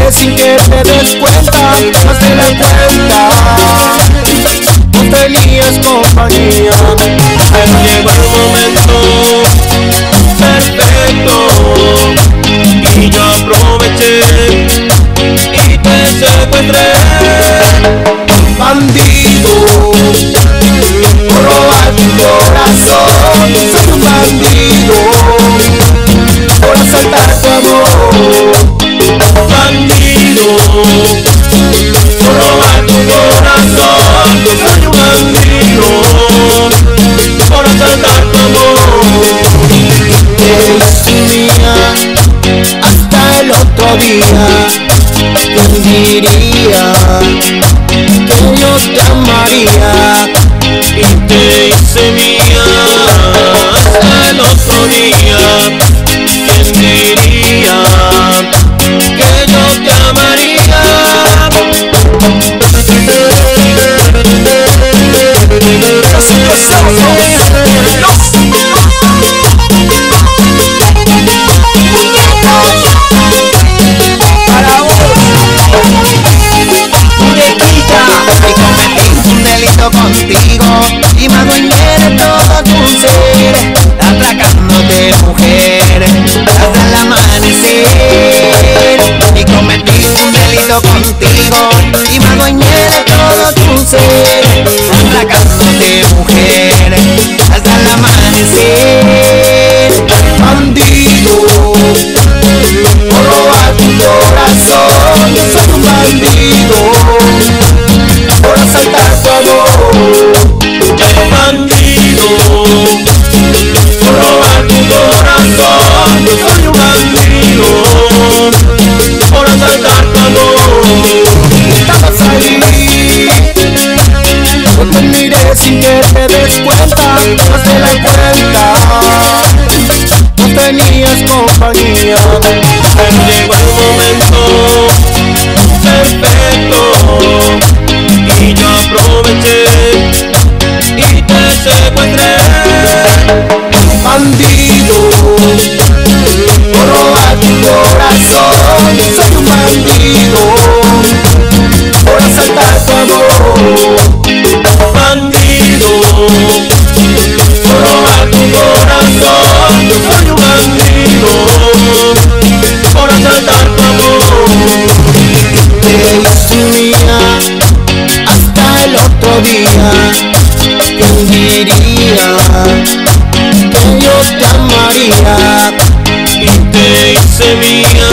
miré sin que te des cuenta, más de la cuenta. No tenías compañía, pero llegó el momento perfecto y yo aproveché y te secuestré. Bandido, por robar tu corazón. Soy un bandido, por asaltar tu amor. Bandido, por robar tu corazón. Soy un bandido, por asaltar tu amor. Eres mía hasta el otro día. ¿Quién diría que yo te amaría y te hice mía hasta el otro día? ¿Quién diría que yo te amaría? Contigo y me adueñé de todo tu ser, atracándote mujer hasta el amanecer. Y cometí un delito contigo y me adueñé de todo tu ser, atracándote mujer hasta el amanecer. Bandido, por robar tu corazón. Soy un bandido, por asaltar tu amor. Bandido, por robar tu corazón. Soy un bandido, por asaltar tu amor. Estabas ahí, no te miré sin que te des cuenta, más de la cuenta. No tenías compañía, pero llegó el momento perfecto y yo aproveché y te secuestré. bandido, por robar tu corazón. Soy un bandido, por asaltar tu amor. Bandido, por robar tu corazón. Soy un bandido, por asaltar tu amor. Te hice mía hasta el otro día. ¿Quién diría que yo te amaría y te hice mía